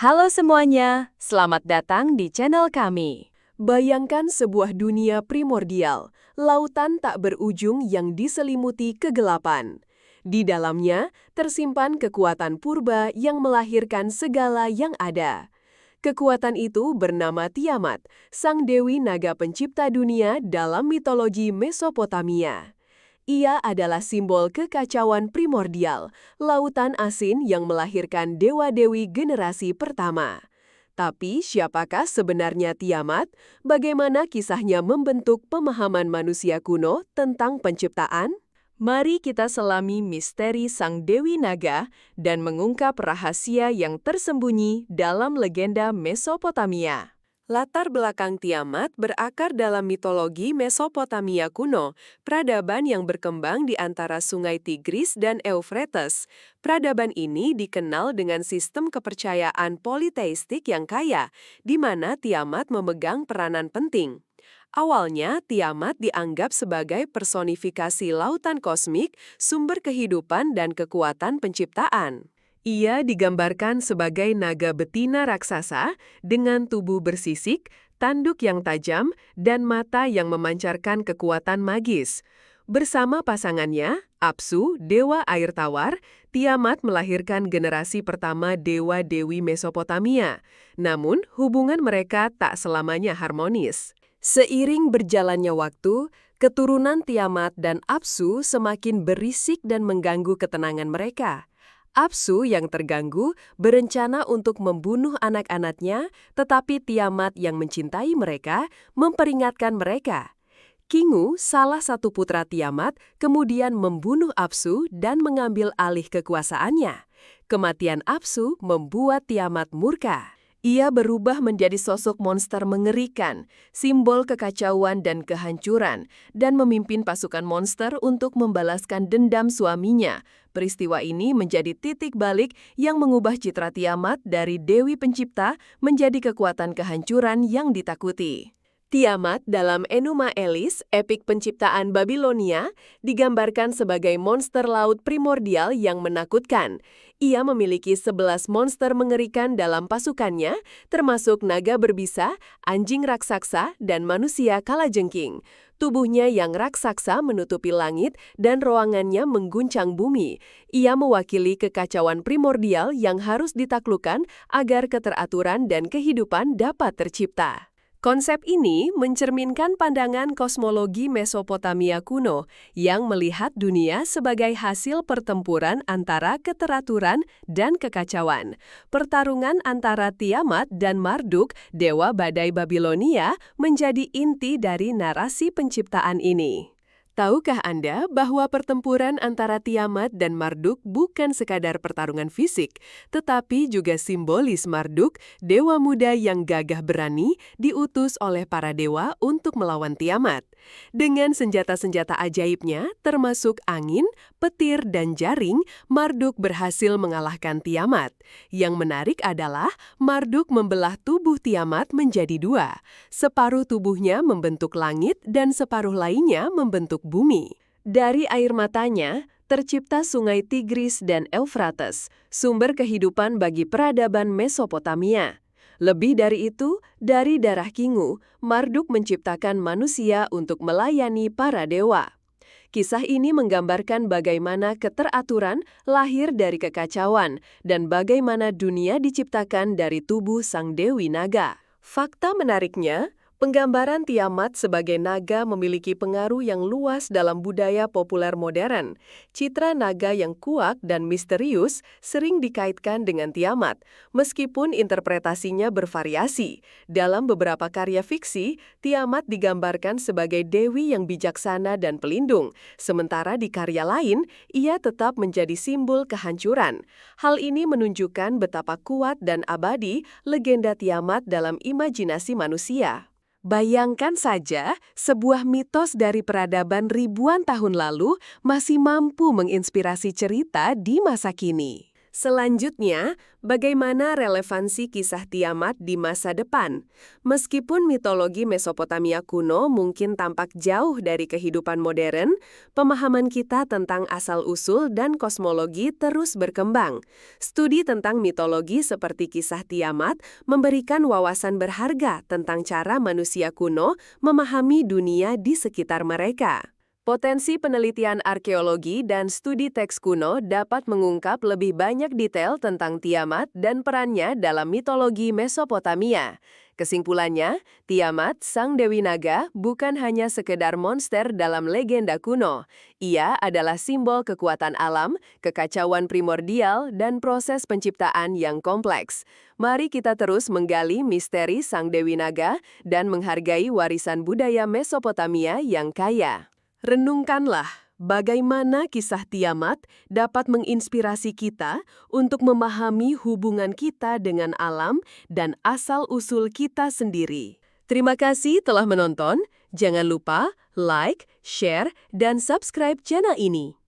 Halo semuanya, selamat datang di channel kami. Bayangkan sebuah dunia primordial, lautan tak berujung yang diselimuti kegelapan. Di dalamnya tersimpan kekuatan purba yang melahirkan segala yang ada. Kekuatan itu bernama Tiamat, sang dewi naga pencipta dunia dalam mitologi Mesopotamia. Ia adalah simbol kekacauan primordial, lautan asin yang melahirkan dewa-dewi generasi pertama. Tapi siapakah sebenarnya Tiamat? Bagaimana kisahnya membentuk pemahaman manusia kuno tentang penciptaan? Mari kita selami misteri Sang Dewi Naga dan mengungkap rahasia yang tersembunyi dalam legenda Mesopotamia. Latar belakang Tiamat berakar dalam mitologi Mesopotamia kuno, peradaban yang berkembang di antara sungai Tigris dan Eufrates. Peradaban ini dikenal dengan sistem kepercayaan politeistik yang kaya, di mana Tiamat memegang peranan penting. Awalnya, Tiamat dianggap sebagai personifikasi lautan kosmik, sumber kehidupan dan kekuatan penciptaan. Ia digambarkan sebagai naga betina raksasa dengan tubuh bersisik, tanduk yang tajam, dan mata yang memancarkan kekuatan magis. Bersama pasangannya, Apsu, dewa air tawar, Tiamat melahirkan generasi pertama dewa-dewi Mesopotamia. Namun, hubungan mereka tak selamanya harmonis. Seiring berjalannya waktu, keturunan Tiamat dan Apsu semakin berisik dan mengganggu ketenangan mereka. Apsu yang terganggu berencana untuk membunuh anak-anaknya, tetapi Tiamat yang mencintai mereka memperingatkan mereka. Kingu, salah satu putra Tiamat, kemudian membunuh Apsu dan mengambil alih kekuasaannya. Kematian Apsu membuat Tiamat murka. Ia berubah menjadi sosok monster mengerikan, simbol kekacauan dan kehancuran, dan memimpin pasukan monster untuk membalaskan dendam suaminya. Peristiwa ini menjadi titik balik yang mengubah citra Tiamat dari Dewi Pencipta menjadi kekuatan kehancuran yang ditakuti. Tiamat dalam Enuma Elis, epik penciptaan Babilonia, digambarkan sebagai monster laut primordial yang menakutkan. Ia memiliki 11 monster mengerikan dalam pasukannya, termasuk naga berbisa, anjing raksasa, dan manusia kalajengking. Tubuhnya yang raksasa menutupi langit dan ruangannya mengguncang bumi. Ia mewakili kekacauan primordial yang harus ditaklukkan agar keteraturan dan kehidupan dapat tercipta. Konsep ini mencerminkan pandangan kosmologi Mesopotamia kuno yang melihat dunia sebagai hasil pertempuran antara keteraturan dan kekacauan. Pertarungan antara Tiamat dan Marduk, dewa badai Babilonia, menjadi inti dari narasi penciptaan ini. Tahukah Anda bahwa pertempuran antara Tiamat dan Marduk bukan sekadar pertarungan fisik, tetapi juga simbolis Marduk, dewa muda yang gagah berani, diutus oleh para dewa untuk melawan Tiamat. Dengan senjata-senjata ajaibnya, termasuk angin, petir, dan jaring, Marduk berhasil mengalahkan Tiamat. Yang menarik adalah Marduk membelah tubuh Tiamat menjadi dua. Separuh tubuhnya membentuk langit dan separuh lainnya membentuk bumi. Dari air matanya, tercipta sungai Tigris dan Eufrates, sumber kehidupan bagi peradaban Mesopotamia. Lebih dari itu, dari darah Kingu, Marduk menciptakan manusia untuk melayani para dewa. Kisah ini menggambarkan bagaimana keteraturan lahir dari kekacauan dan bagaimana dunia diciptakan dari tubuh sang Dewi Naga. Fakta menariknya, penggambaran Tiamat sebagai naga memiliki pengaruh yang luas dalam budaya populer modern. Citra naga yang kuat dan misterius sering dikaitkan dengan Tiamat, meskipun interpretasinya bervariasi. Dalam beberapa karya fiksi, Tiamat digambarkan sebagai dewi yang bijaksana dan pelindung, sementara di karya lain, ia tetap menjadi simbol kehancuran. Hal ini menunjukkan betapa kuat dan abadi legenda Tiamat dalam imajinasi manusia. Bayangkan saja, sebuah mitos dari peradaban ribuan tahun lalu masih mampu menginspirasi cerita di masa kini. Selanjutnya, bagaimana relevansi kisah Tiamat di masa depan? Meskipun mitologi Mesopotamia kuno mungkin tampak jauh dari kehidupan modern, pemahaman kita tentang asal-usul dan kosmologi terus berkembang. Studi tentang mitologi seperti kisah Tiamat memberikan wawasan berharga tentang cara manusia kuno memahami dunia di sekitar mereka. Potensi penelitian arkeologi dan studi teks kuno dapat mengungkap lebih banyak detail tentang Tiamat dan perannya dalam mitologi Mesopotamia. Kesimpulannya, Tiamat, sang Dewi Naga, bukan hanya sekedar monster dalam legenda kuno. Ia adalah simbol kekuatan alam, kekacauan primordial, dan proses penciptaan yang kompleks. Mari kita terus menggali misteri sang Dewi Naga dan menghargai warisan budaya Mesopotamia yang kaya. Renungkanlah bagaimana kisah Tiamat dapat menginspirasi kita untuk memahami hubungan kita dengan alam dan asal-usul kita sendiri. Terima kasih telah menonton. Jangan lupa like, share, dan subscribe channel ini.